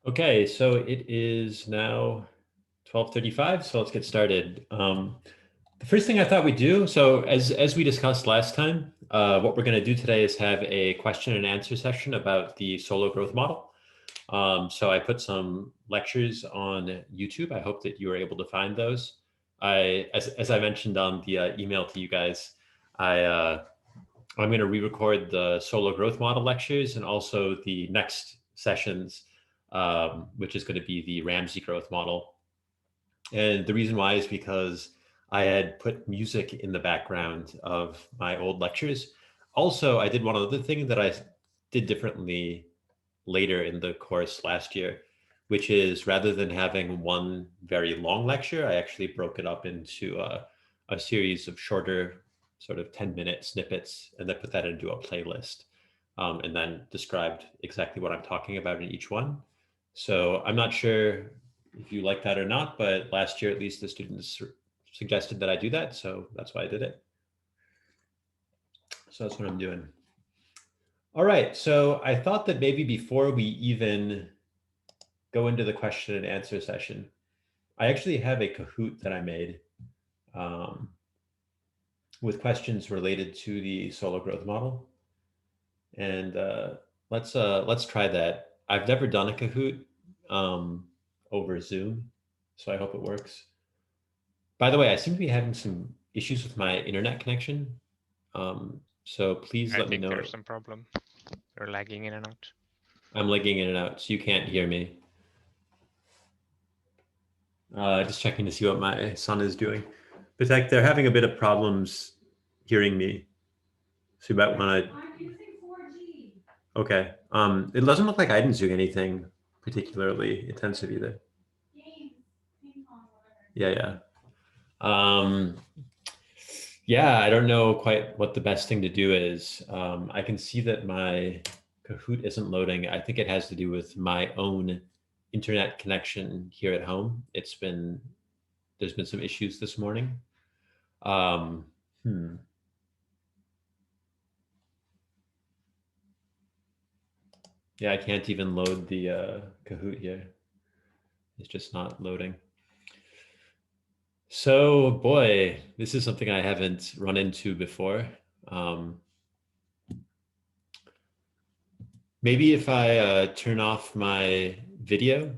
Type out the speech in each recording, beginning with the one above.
Okay, so it is now 12:35, so let's get started. The first thing I thought we'd do, so as we discussed last time, what we're going to do today is have a question and answer session about the solo growth model. So I put some lectures on YouTube. I hope that you were able to find those. As I mentioned on the email to you guys, I'm going to re-record the solo growth model lectures and also the next sessions, which is going to be the Ramsey growth model. And the reason why is because I had put music in the background of my old lectures. Also, I did one other thing that I did differently later in the course last year, which is rather than having one very long lecture, I actually broke it up into a series of shorter sort of 10-minute snippets and then put that into a playlist, and then described exactly what I'm talking about in each one. So I'm not sure if you like that or not, but last year at least the students suggested that I do that, so that's why I did it. So that's what I'm doing. All right, so I thought that maybe before we even go into the question and answer session, I actually have a Kahoot that I made with questions related to the solo growth model. And let's try that. I've never done a Kahoot over Zoom, so I hope it works. By the way, I seem to be having some issues with my internet connection. So please let me know. I think there's some problem. You're lagging in and out. I'm lagging in and out, so you can't hear me. Just checking to see what my son is doing. But like, they're having a bit of problems hearing me. So about when I'm using 4G. Okay. It doesn't look like I didn't do anything particularly intensive either. Games, ping pong, whatever. Yeah. Yeah, I don't know quite what the best thing to do is. I can see that my Kahoot isn't loading. I think it has to do with my own internet connection here at home. There's been some issues this morning. Yeah, I can't even load the Kahoot here. It's just not loading. So, boy, this is something I haven't run into before. Maybe if I turn off my video,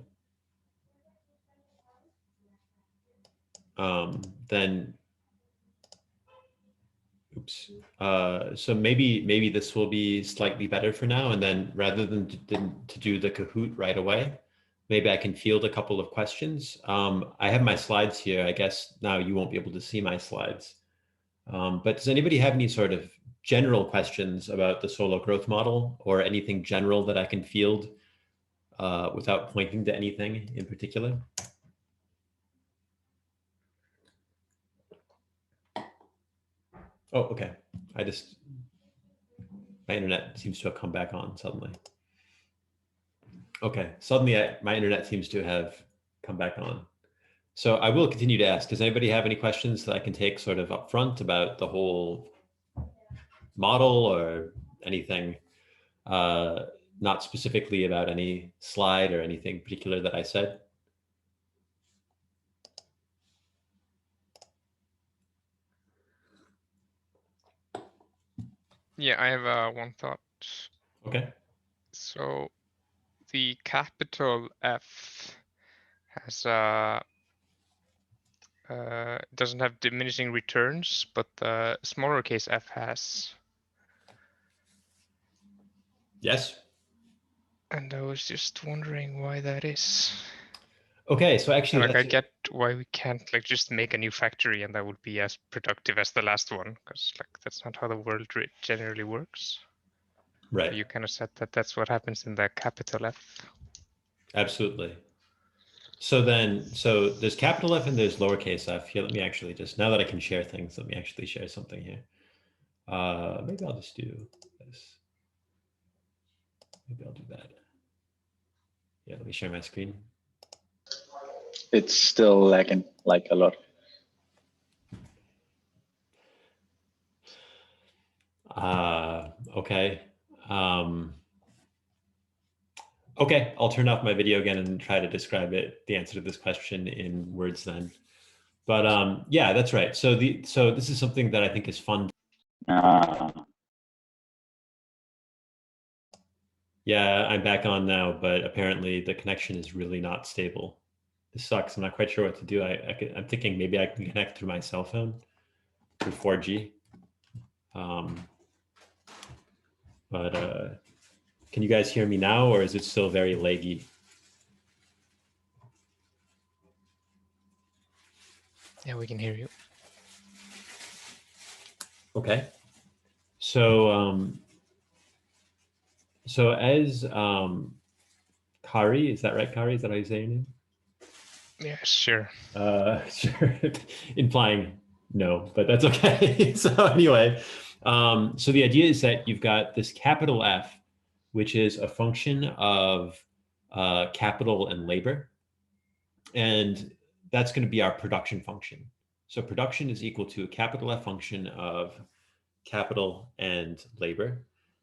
then, oops. So maybe this will be slightly better for now. And then rather than to do the Kahoot right away, maybe I can field a couple of questions. I have my slides here. I guess now you won't be able to see my slides. But does anybody have any sort of general questions about the solo growth model or anything general that I can field without pointing to anything in particular? Oh, okay. My internet seems to have come back on suddenly. Okay, suddenly my internet seems to have come back on. So I will continue to ask, does anybody have any questions that I can take sort of up front about the whole model or anything, not specifically about any slide or anything particular that I said? Yeah, I have one thought. Okay. So the capital F has doesn't have diminishing returns, but the smaller case f has. Yes. And I was just wondering why that is. Okay, so actually, Like I get why we can't like just make a new factory and that would be as productive as the last one, because like that's not how the world generally works. right. But you kind of said that that's what happens in the capital F. Absolutely. So there's capital F and there's lowercase f. Here, let me actually just, now that I can share things, let me actually share something here. Maybe I'll just do this. Maybe I'll do that. Yeah, let me share my screen. It's still lagging like a lot. Okay. Okay, I'll turn off my video again and try to describe the answer to this question in words then. But yeah, that's right. So this is something that I think is fun. Yeah, I'm back on now, but apparently the connection is really not stable. This sucks. I'm not quite sure what to do. I'm thinking maybe I can connect through my cell phone through 4G. But can you guys hear me now, or is it still very laggy? Yeah, we can hear you. Okay. So as Kari, is that right, Kari? Is that how you say your name? Yeah, sure. Sure. Implying no, but that's okay. So anyway, so the idea is that you've got this capital F, which is a function of capital and labor. And that's going to be our production function. So production is equal to a capital F function of capital and labor.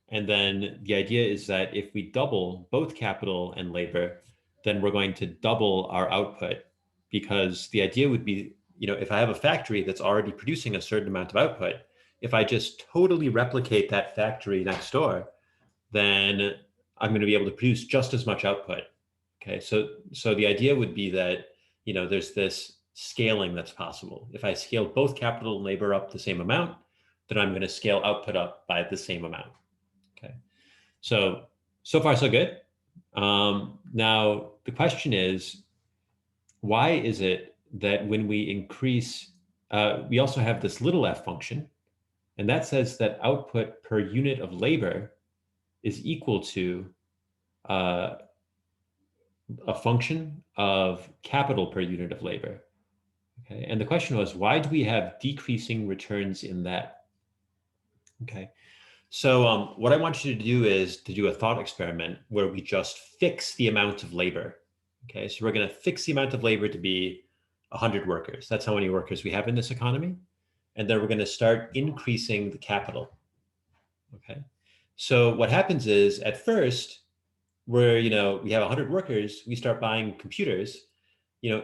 And then the idea is that if we double both capital and labor, then we're going to double our output, because the idea would be, if I have a factory that's already producing a certain amount of output, if I just totally replicate that factory next door, then I'm going to be able to produce just as much output. Okay, so the idea would be that, there's this scaling that's possible. If I scale both capital and labor up the same amount, then I'm going to scale output up by the same amount. Okay, so far so good. Now the question is, why is it that when we increase, we also have this little f function, and that says that output per unit of labor is equal to a function of capital per unit of labor. Okay, and the question was, why do we have decreasing returns in that? Okay, so what I want you to do is to do a thought experiment where we just fix the amount of labor. Okay, so we're going to fix the amount of labor to be 100 workers. That's how many workers we have in this economy. And then we're going to start increasing the capital. Okay, so what happens is at first, where we have 100 workers, we start buying computers.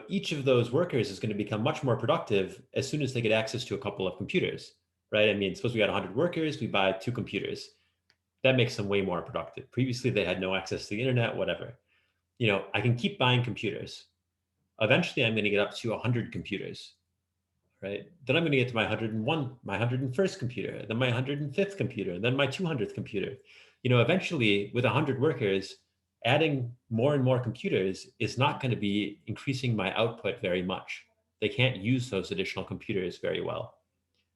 Each of those workers is going to become much more productive as soon as they get access to a couple of computers, right? I mean, suppose we got 100 workers, we buy 2 computers. That makes them way more productive. Previously, they had no access to the internet, whatever. I can keep buying computers. Eventually, I'm going to get up to 100 computers, right? Then I'm going to get to my 101, my 101st computer, then my 105th computer, then my 200th computer. Eventually, with 100 workers, adding more and more computers is not going to be increasing my output very much. They can't use those additional computers very well.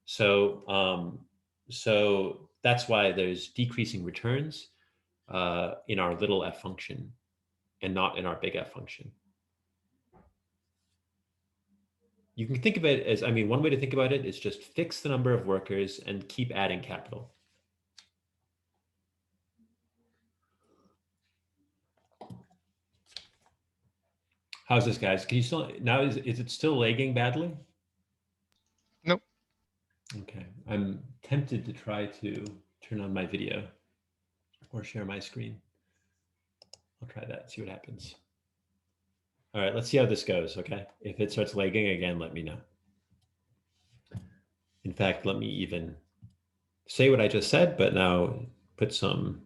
So that's why there's decreasing returns in our little f function. and not in our big F function. You can think of it as, I mean, one way to think about it is just fix the number of workers and keep adding capital. How's this, guys? Can you still, now is it still lagging badly? Nope. Okay, I'm tempted to try to turn on my video or share my screen. I'll try that, see what happens. All right, let's see how this goes, okay? If it starts lagging again, let me know. In fact, let me even say what I just said, but now put some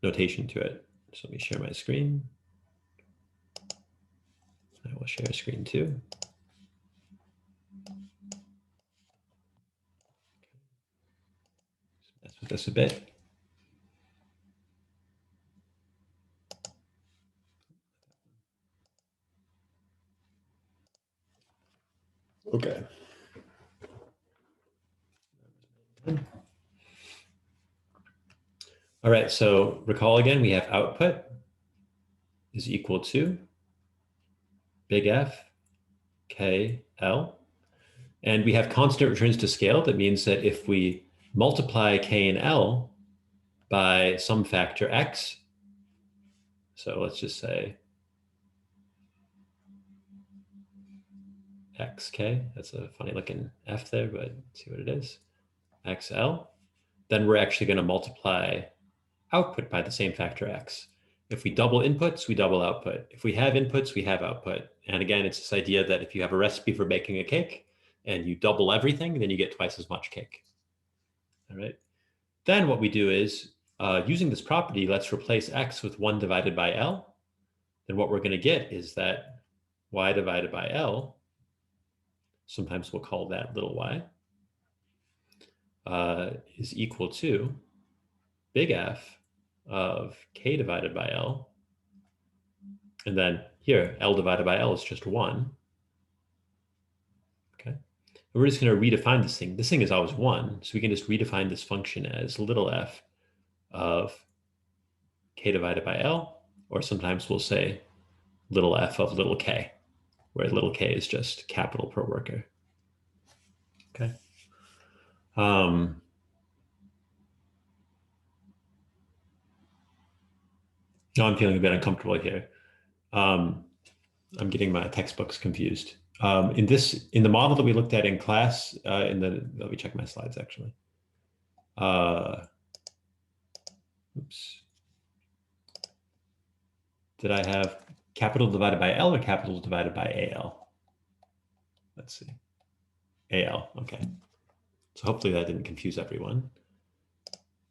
notation to it. So let me share my screen. I will share a screen too. Mess with this a bit. Okay. All right, so recall again, we have output is equal to big F, K, L. And we have constant returns to scale. That means that if we multiply K and L by some factor X, so let's just say XK, that's a funny looking F there, but see what it is, XL, then we're actually going to multiply output by the same factor X. If we double inputs, we double output. If we have inputs, we have output. And again, it's this idea that if you have a recipe for baking a cake and you double everything, then you get twice as much cake. All right. Then what we do is, using this property, let's replace X with 1 divided by L. Then what we're going to get is that Y divided by L, sometimes we'll call that little y, is equal to big F of K divided by L. And then here, L divided by L is just 1. Okay. And we're just going to redefine this thing. This thing is always 1. So we can just redefine this function as little f of K divided by L, or sometimes we'll say little f of little k, where little k is just capital per worker. Okay. Now I'm feeling a bit uncomfortable here. I'm getting my textbooks confused. In the model that we looked at in class, let me check my slides actually. Oops. Did I have capital divided by L or capital divided by AL? Let's see. AL, okay. So hopefully that didn't confuse everyone.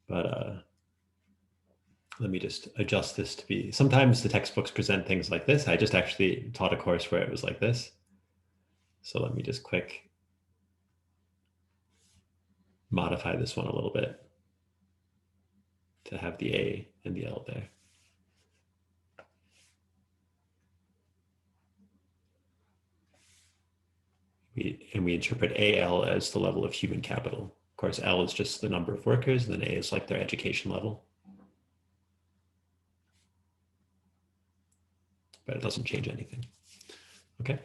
But let me just adjust this to be, sometimes the textbooks present things like this. I just actually taught a course where it was like this. So let me just quick modify this one a little bit to have the A and the L there. We interpret AL as the level of human capital. Of course, L is just the number of workers, and then A is like their education level. But it doesn't change anything. Okay.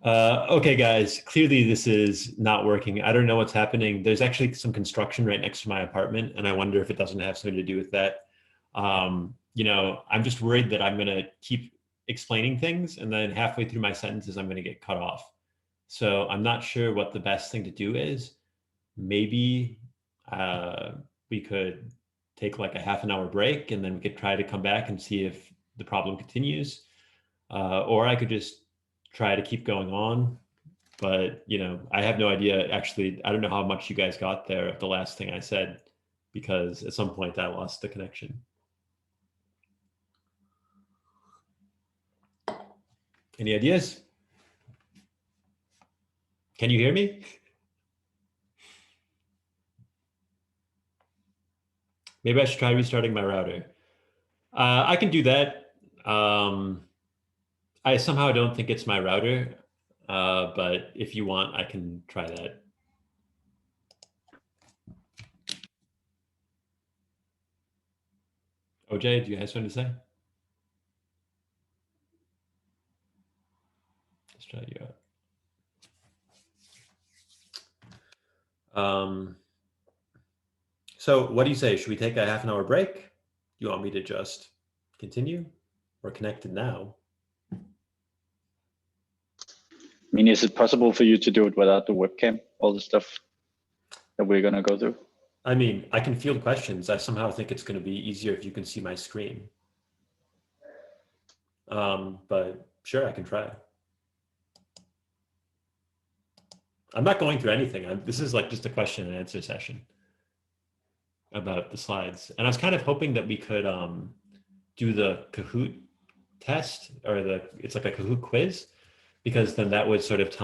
Okay, guys, clearly this is not working. I don't know what's happening. There's actually some construction right next to my apartment, and I wonder if it doesn't have something to do with that. You know, I'm just worried that I'm going to keep explaining things, and then halfway through my sentences, I'm going to get cut off. So I'm not sure what the best thing to do is. Maybe we could take like a half-an-hour break, and then we could try to come back and see if the problem continues. Or I could just try to keep going on, but you know, I have no idea. Actually, I don't know how much you guys got there of the last thing I said, because at some point I lost the connection. Any ideas? Can you hear me? Maybe I should try restarting my router. I can do that. I somehow don't think it's my router, but if you want, I can try that. OJ, do you have something to say? Let's try you out. So what do you say? Should we take a half an hour break? Do you want me to just continue? We're connected now. I mean, is it possible for you to do it without the webcam? All the stuff that we're gonna go through. I mean, I can field questions. I somehow think it's going to be easier if you can see my screen. But sure, I can try. I'm not going through anything. This is like just a question and answer session about the slides. And I was kind of hoping that we could do the Kahoot test, or it's like a Kahoot quiz, because then that would sort of tell